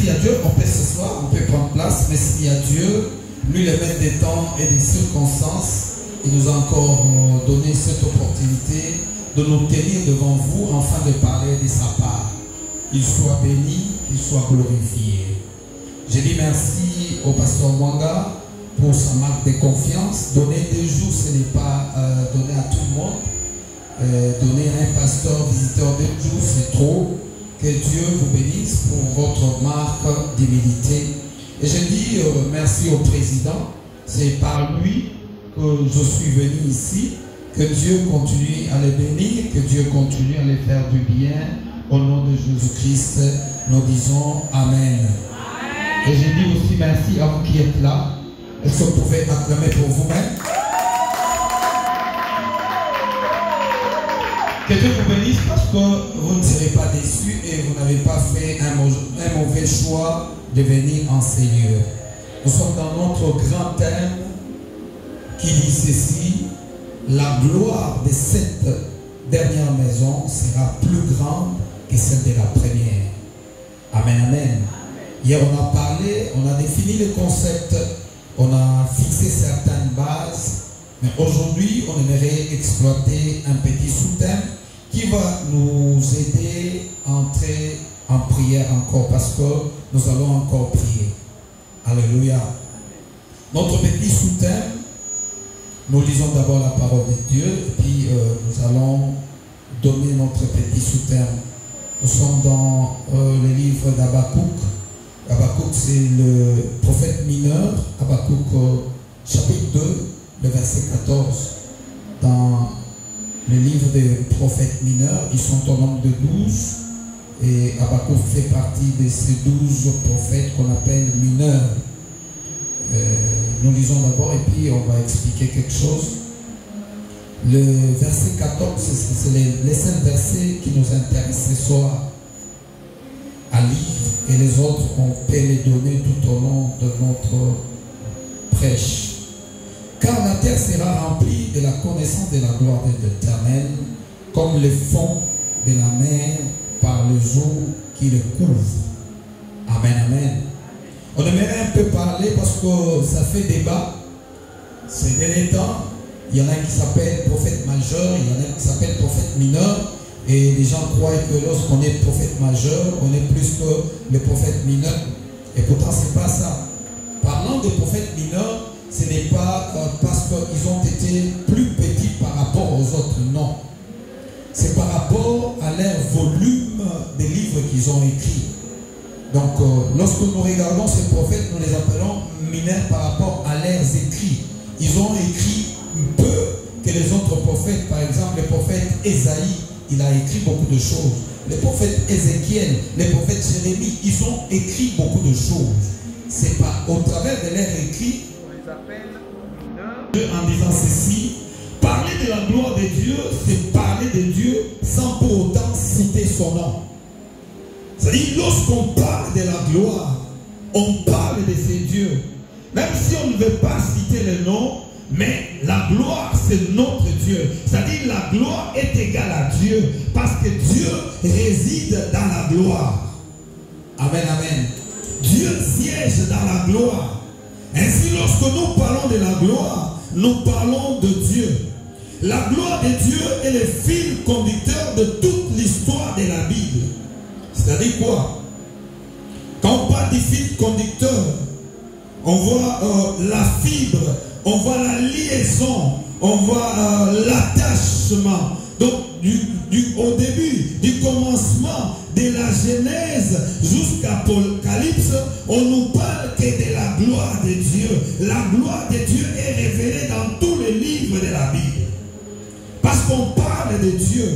S'il y a Dieu, on peut s'asseoir, on peut prendre place, mais s'il y a Dieu, lui, le maître des temps et des circonstances, il nous a encore donné cette opportunité de nous tenir devant vous afin de parler de sa part. Qu'il soit béni, qu'il soit glorifié. Je dis merci au pasteur Mwanga pour sa marque de confiance. Donner 2 jours, ce n'est pas donner à tout le monde. Donner à un pasteur visiteur 2 jours, c'est trop. Que Dieu vous bénisse pour votre marque d'humilité. Et je dis merci au président. C'est par lui que je suis venu ici. Que Dieu continue à les bénir, que Dieu continue à les faire du bien. Au nom de Jésus-Christ, nous disons Amen. Et je dis aussi merci à vous qui êtes là. Est-ce que vous pouvez acclamer pour vous-même? Que Dieu vous bénisse parce que vous ne serez pas déçus et vous n'avez pas fait un mauvais choix de venir en ces lieux. Nous sommes dans notre grand thème qui dit ceci: la gloire de cette dernière maison sera plus grande que celle de la première. Amen, amen. Hier on a parlé, on a défini le concept, on a fixé certaines bases, mais aujourd'hui on aimerait exploiter un petit sous-thème qui va nous aider à entrer en prière encore, parce que nous allons encore prier. Alléluia. Notre petit sous-thème, nous lisons d'abord la parole de Dieu, et puis nous allons donner notre petit sous-thème. Nous sommes dans le livre d'Habakkuk. Habakkuk, c'est le prophète mineur. Habakkuk, chapitre 2, le verset 14. Dans le livre des prophètes mineurs, ils sont au nombre de 12. Et Habakkuk fait partie de ces 12 prophètes qu'on appelle mineurs. Nous lisons d'abord et puis on va expliquer quelque chose. Le verset 14, c'est les 5 versets qui nous intéressent ce soir à lire, et les autres, on peut les donner tout au long de notre prêche. Car la terre sera remplie de la connaissance de la gloire de l'Éternel, comme le fond de la mer par les eaux qui le couvrent. Amen, amen. On aimerait un peu parler parce que ça fait débat. Ces derniers temps, il y en a qui s'appelle prophète majeur, il y en a qui s'appelle prophète mineur. Et les gens croient que lorsqu'on est prophète majeur, on est plus que le prophète mineur. Et pourtant, ce n'est pas ça. Parlant de prophète mineur, ce n'est pas parce qu'ils ont été plus petits par rapport aux autres, non. C'est par rapport à leur volume des livres qu'ils ont écrits. Donc, lorsque nous regardons ces prophètes, nous les appelons mineurs par rapport à leurs écrits. Ils ont écrit peu que les autres prophètes. Par exemple, le prophète Ésaïe, il a écrit beaucoup de choses. Le prophète Ézéchiel, le prophète Jérémie, ils ont écrit beaucoup de choses. C'est pas au travers de leurs écrits qu'on les appelle mineurs. En disant ceci, parler de la gloire de Dieu, c'est parler de Dieu sans pour autant citer son nom. C'est-à-dire, lorsqu'on parle de la gloire, on parle de ces dieux. Même si on ne veut pas citer le nom, mais la gloire, c'est notre Dieu. C'est-à-dire, la gloire est égale à Dieu, parce que Dieu réside dans la gloire. Amen, amen. Dieu siège dans la gloire. Ainsi, lorsque nous parlons de la gloire, nous parlons de Dieu. La gloire de Dieu est le fil conducteur de toute l'histoire de la Bible. C'est-à-dire quoi? Quand on parle du fil conducteur, on voit la fibre, on voit la liaison, on voit l'attachement. Donc, au début, du commencement de la Genèse jusqu'à Apocalypse, on nous parle que de la gloire de Dieu. La gloire de Dieu est révélée dans tous les livres de la Bible. Parce qu'on parle de Dieu.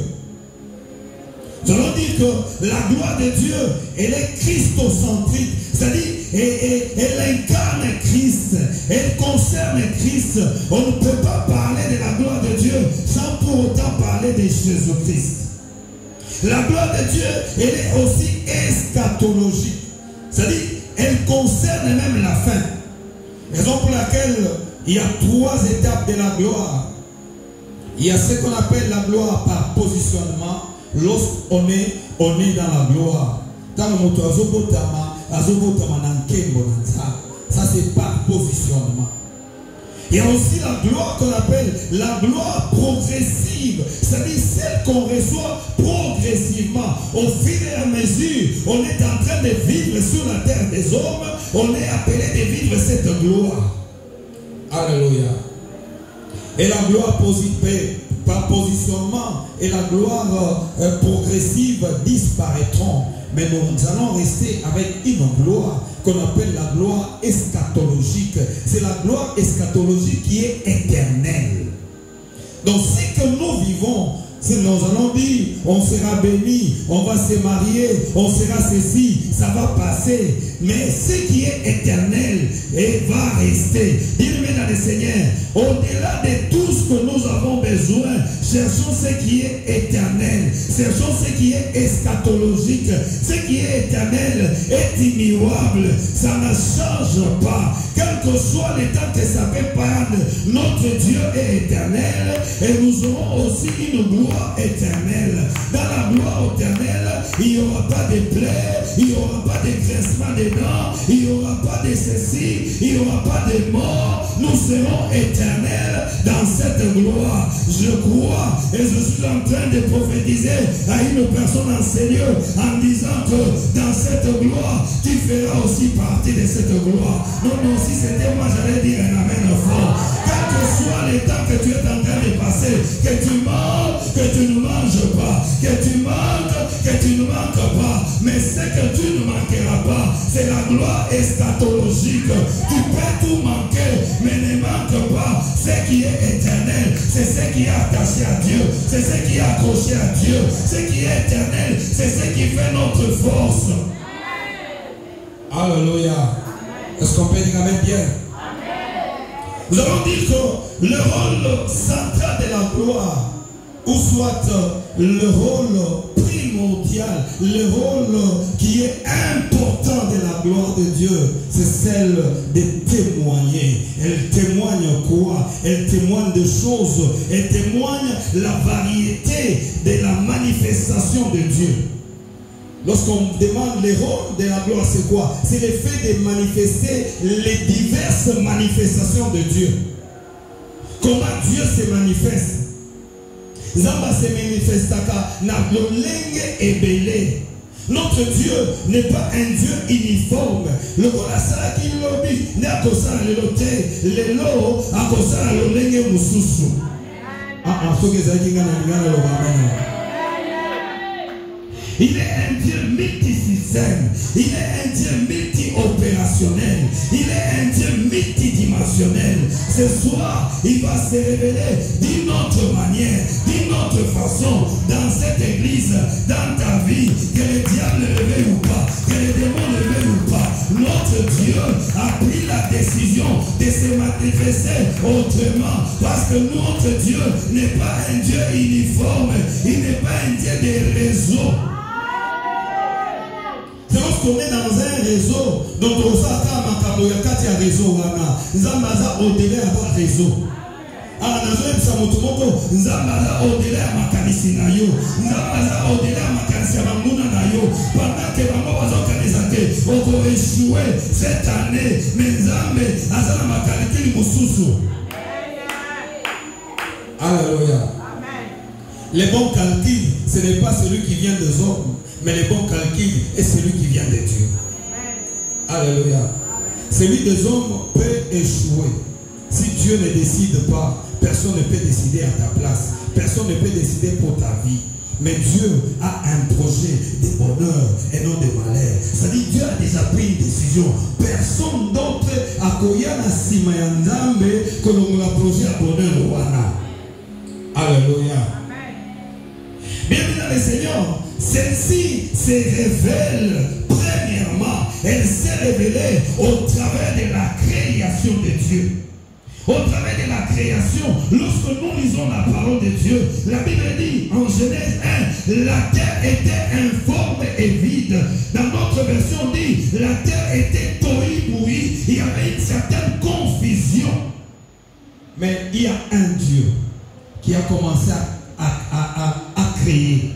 Nous allons dire que la gloire de Dieu, elle est christocentrique. C'est-à-dire, elle incarne Christ. Elle concerne Christ. On ne peut pas parler de la gloire de Dieu sans pour autant parler de Jésus-Christ. La gloire de Dieu, elle est aussi eschatologique. C'est-à-dire, elle concerne même la fin. Raison pour laquelle il y a 3 étapes de la gloire. Il y a ce qu'on appelle la gloire par positionnement. Lorsqu'on est dans la gloire, dans le motozo botama, Ça c'est par positionnement. Il y a aussi la gloire qu'on appelle la gloire progressive, c'est-à-dire celle qu'on reçoit progressivement. Au fur et à mesure, on est en train de vivre sur la terre des hommes, on est appelé de vivre cette gloire. Alléluia. Et la gloire par positionnement et la gloire progressive disparaîtront. Mais nous allons rester avec une gloire qu'on appelle la gloire eschatologique. C'est la gloire eschatologique qui est éternelle. Donc ce que nous vivons, nous allons dire, on sera béni, on va se marier, on sera ceci, ça va passer. Mais ce qui est éternel va rester. Dis-le dans le Seigneur, au-delà de tout ce que nous avons besoin, cherchons ce qui est éternel, cherchons ce qui est eschatologique. Ce qui est éternel est immuable, ça ne change pas. Quel que soit le temps que ça peut prendre, notre Dieu est éternel et nous aurons aussi une gloire éternelle. Dans la gloire éternelle, il n'y aura pas de plaies, il n'y aura pas de grincement de dents, il n'y aura pas de ceci, il n'y aura pas de mort. Nous serons éternels dans cette gloire. Je crois et je suis en train de prophétiser à une personne en Seigneur en disant que dans cette gloire, tu feras aussi partie de cette gloire. Non, non, si c'était moi, j'allais dire un amen fort. Quel que soit le temps que tu es en train de passer, que tu manges, que tu ne manges pas, que tu manques, que tu ne manques pas, mais ce que tu ne manqueras pas, c'est la gloire eschatologique. Tu peux tout manquer, mais ne manque pas. Ce qui est éternel, c'est ce qui est attaché à Dieu, c'est ce qui est accroché à Dieu. Ce qui est éternel, c'est ce qui fait notre force. Alléluia. Est-ce qu'on peut dire amen bien? Nous allons dire que le rôle central de la gloire, ou soit le rôle primordial, le rôle qui est important de la gloire de Dieu, c'est celle de témoigner. Elle témoigne quoi? Elle témoigne des choses. Elle témoigne la variété de la manifestation de Dieu. Lorsqu'on demande les rôles de la gloire, c'est quoi? C'est le fait de manifester les diverses manifestations de Dieu. Comment Dieu se manifeste? Zamba se manifestaka na lolenge ebele. Notre Dieu n'est pas un Dieu uniforme. Le kolasala ki lobi ne akosala lelote lelo akosala lolenge mususu. Soke zaki ngana lo bamana. Il est un Dieu multisystème. Il est un Dieu multi-opérationnel. Il est un Dieu multidimensionnel. Ce soir, il va se révéler d'une autre manière, d'une autre façon dans cette église, dans ta vie, que le diable le veuille ou pas, que les démons le veuillent ou pas. Notre Dieu a pris la décision de se manifester autrement, parce que notre Dieu n'est pas un Dieu uniforme, il n'est pas un Dieu de réseau. C'est lorsqu'on est dans un réseau, donc on s'attend à un réseau, Nzambaza au-delà d'un réseau. Alors, nous avons Nzambaza au-delà de ma canisinayo, Nzambaza au-delà de ma canisinayo, pendant que maman va organiser, on va échouer cette année, mais Nzambe, Azana ma canisinayo, Moussousou. Alléluia. Les bons calculs, ce n'est pas celui qui vient des hommes, mais les bons calculs est celui qui vient de Dieu. Alléluia. Celui des hommes peut échouer. Si Dieu ne décide pas, personne ne peut décider à ta place. Personne ne peut décider pour ta vie. Mais Dieu a un projet de bonheur et non de malheur. C'est-à-dire Dieu a déjà pris une décision. Personne d'autre a koya na sima ya Nzambe que l'on a projet à bonheur wana. Alléluia. Bienvenue dans le Seigneur. Celle-ci se révèle premièrement. Elle s'est révélée au travers de la création de Dieu. Au travers de la création, lorsque nous lisons la parole de Dieu, la Bible dit en Genèse 1, la terre était informe et vide. Dans notre version, on dit la terre était tohi-boui. Il y avait une certaine confusion. Mais il y a un Dieu qui a commencé à créer.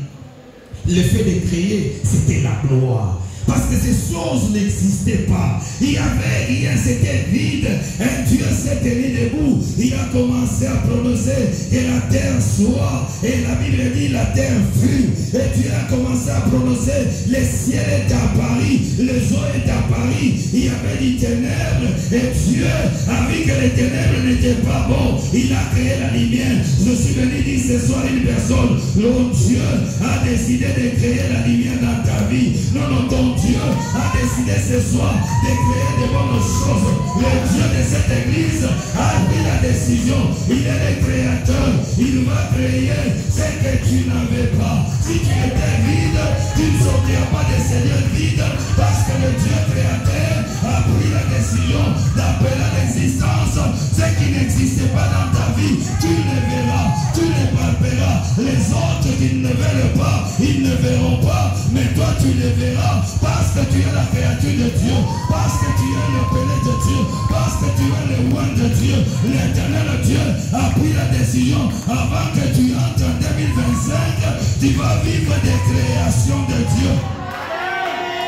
Le fait de créer, c'était la gloire. Parce que ces choses n'existaient pas. Il n'y avait rien, c'était vide. Un Dieu s'est tenu debout. Il a commencé à prononcer que la terre soit. Et la Bible dit la terre fut. Et Dieu a commencé à prononcer. Le ciel est apparu. Les eaux est apparu. Il y avait des ténèbres. Et Dieu a vu que les ténèbres n'étaient pas bons. Il a créé la lumière. Je suis venu dire ce soir une personne. Mon Dieu a décidé de créer la lumière dans ta vie. Non, non, ton Dieu a décidé ce soir de créer de bonnes choses. Le Dieu de cette église a pris la décision. Il est le créateur. Il va créer ce que tu n'avais pas. Si tu étais vide, tu ne sortiras pas des seigneurs vides. Parce que le Dieu créateur a pris la décision d'appeler à l'existence ce qui n'existait pas dans ta vie. Tu le verras, tu le palperas. Les autres qui ne veulent pas, ils ne verront pas. Mais toi tu le verras. Parce que tu es la créature de Dieu, parce que tu es le Pélé de Dieu, parce que tu es le roi de Dieu, l'éternel Dieu a pris la décision avant que tu entres en 2025, tu vas vivre des créations de Dieu.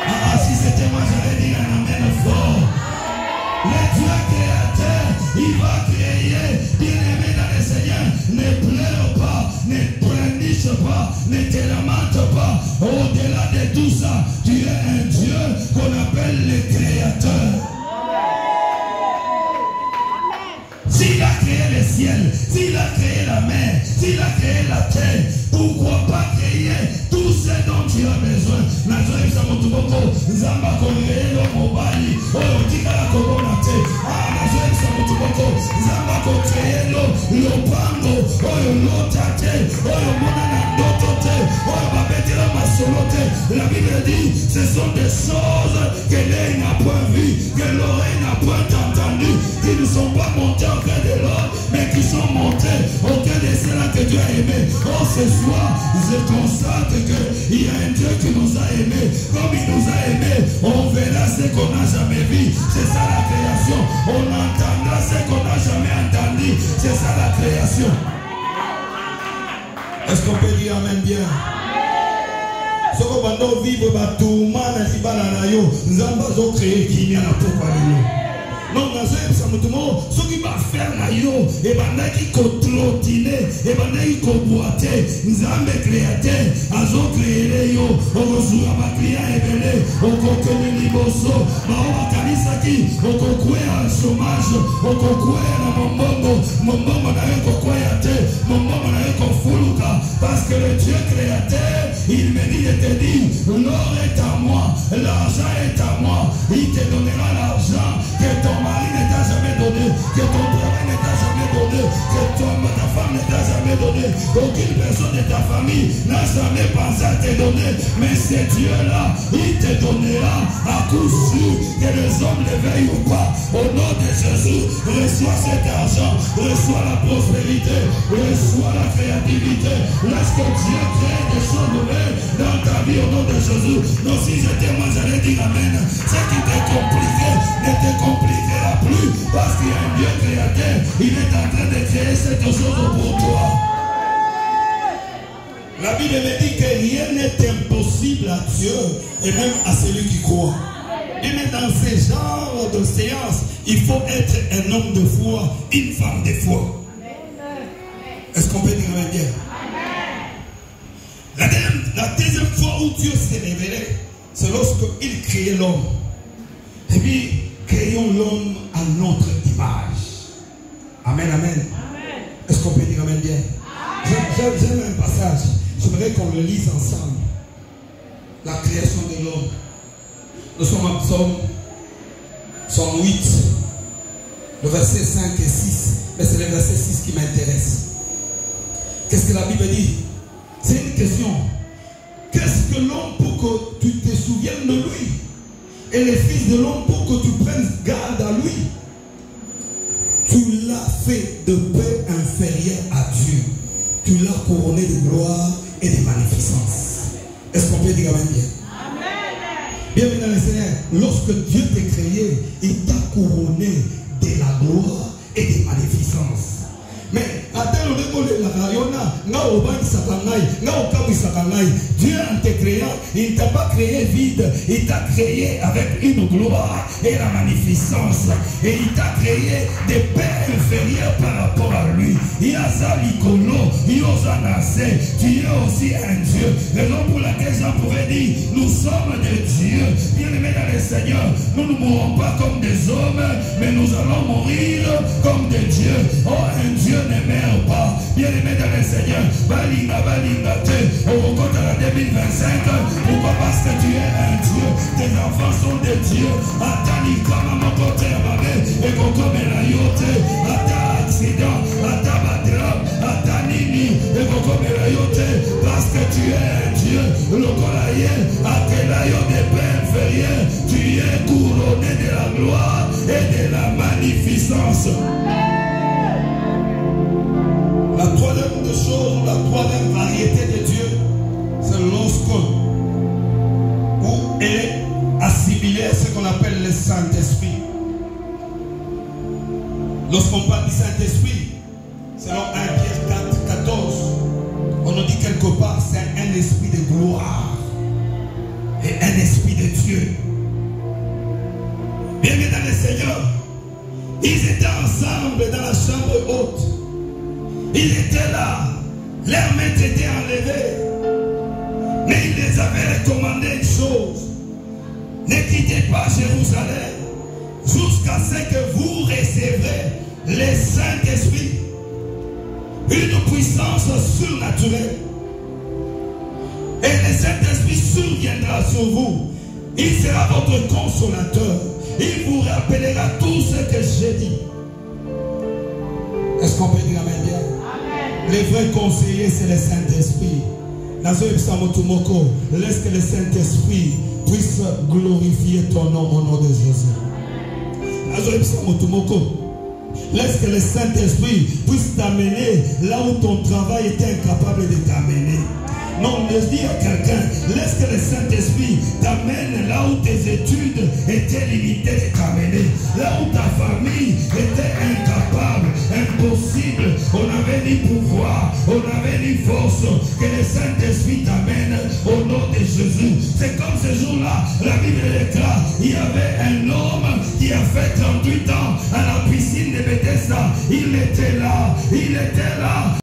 Ah, si c'était moi, j'allais dire un amen fort. Le Dieu créateur, il va créer, bien-aimé dans le Seigneur, ne pleure pas, ne préniche pas, ne te lamente pas. Au-delà de tout ça, tu es un Dieu qu'on appelle le créateur. S'il a créé le ciel, s'il a créé la mer, s'il a créé la terre, pourquoi pas créer tout ce dont tu as besoin? La Bible dit, ce sont des choses que l'œil n'a point vues, que l'oreille n'a point entendues, qui ne sont pas montées au cœur de l'homme, mais qui sont montées au cœur de ceux-là que Dieu a aimé. Oh, ce soir, je constate qu'il y a un Dieu qui nous a aimés. Comme il nous a aimés, on verra ce qu'on n'a jamais vu. C'est ça la création. On entendra ce qu'on n'a jamais entendu. C'est ça la création. Est-ce qu'on peut dire amen bien? Ce qu'on va vivre, tout le monde a créé qui n'y a pas. Non, ce qui va faire naïo, et bien qui contrôler, et bien qui comboiter, nous avons créateur, nous avons créé yo, on reçoit ma client et belé, on connaît les bossos, on va caler on connaît un chômage, on connaît mon bongo n'a rien qu'on croyait, mon bongo n'a rien qu'on fouluka, parce que le Dieu créateur, il me dit de te dire, l'or est à moi, l'argent est à moi, il te donnera l'argent que ton mari ne t'a jamais donné, que ton travail ne t'a jamais donné, que ta femme ne t'a jamais donné, aucune personne de ta famille n'a jamais pensé à te donner, mais ce Dieu-là, il te donnera à coup sûr, que les hommes le veuillent ou pas. Au nom de Jésus, reçois cet argent, reçois la prospérité, reçois la créativité. Lorsque Dieu crée des choses nouvelles dans ta vie au nom de Jésus. Donc si j'étais moi, j'allais dire amen. Ce qui t'est compliqué ne te compliquera plus, parce qu'il y a un Dieu créateur. Il est en train de créer cette chose pour toi. La Bible me dit que rien n'est impossible à Dieu et même à celui qui croit. Et mais dans ce genre de séance, il faut être un homme de foi, une femme de foi. Est-ce qu'on peut dire bien? La deuxième fois où Dieu s'est révélé, c'est lorsqu'il créait l'homme. Et puis, créons l'homme à notre image. Amen, amen. Est-ce qu'on peut dire amen bien? J'aime un passage. J'aimerais qu'on le lise ensemble. La création de l'homme. Nous sommes en Psaume 8, le verset 5 et 6. Mais c'est le verset 6 qui m'intéresse. Qu'est-ce que la Bible dit? C'est une question. Qu'est-ce que l'homme pour que tu te souviennes de lui? Et le Fils de l'homme pour que tu prennes garde à lui? Tu l'as fait de paix inférieur à Dieu. Tu l'as couronné de gloire et de magnificence. Est-ce qu'on peut dire amen bien? Bienvenue dans le Seigneur. Lorsque Dieu t'a créé, il t'a couronné de la gloire et de magnificence. Mais Dieu en te créant, il ne t'a pas créé vide, il t'a créé avec une gloire et la magnificence. Et il t'a créé des pères inférieurs par rapport à lui. Tu es aussi un Dieu. Raison pour laquelle Jean pouvait dire, nous sommes des dieux. Bien-aimés dans le Seigneur, nous ne mourrons pas comme des hommes, mais nous allons mourir comme des dieux. Oh, un Dieu ne meurt pas. Bien-aimés dans le Seigneur, Balinga, au compte à la 2025, pourquoi? Parce que tu es un Dieu. Tes enfants sont des dieux. Atani comme mon côté à ma mère, et comme la yote, ata accident, ata badra, ata nini, et comme la yote, parce que tu es un Dieu. Le colaye, atelayo des pères inférieurs, tu es couronné de la gloire et de la magnificence. La troisième des choses, la troisième variété de Dieu, c'est lorsque où elle est assimilée à ce qu'on appelle le Saint-Esprit. Lorsqu'on parle du Saint-Esprit, selon 1 Pierre 4, 14, on nous dit quelque part c'est un esprit de gloire et un esprit de Dieu. Bien que dans le Seigneur, ils étaient ensemble dans la chambre haute. Ils étaient là, leurs maîtres étaient enlevés, mais il les avait recommandé une chose: ne quittez pas Jérusalem jusqu'à ce que vous recevrez le Saint-Esprit, une puissance surnaturelle. Et le Saint-Esprit surviendra sur vous. Il sera votre consolateur. Il vous rappellera tout ce que j'ai dit. Est-ce qu'on peut dire amen bien? Le vrai conseiller, c'est le Saint-Esprit. Laisse que le Saint-Esprit puisse glorifier ton nom au nom de Jésus. Laisse que le Saint-Esprit puisse t'amener là où ton travail était incapable de t'amener. Non, laisse dire à quelqu'un, laisse que le Saint-Esprit t'amène là où tes études étaient limitées de t'amener. Là où ta famille était incapable, impossible, on n'avait ni pouvoir, on n'avait ni force. Que le Saint-Esprit t'amène au nom de Jésus. C'est comme ce jour-là, la Bible déclare, il y avait un homme qui a fait 38 ans à la piscine de Bethesda. Il était là.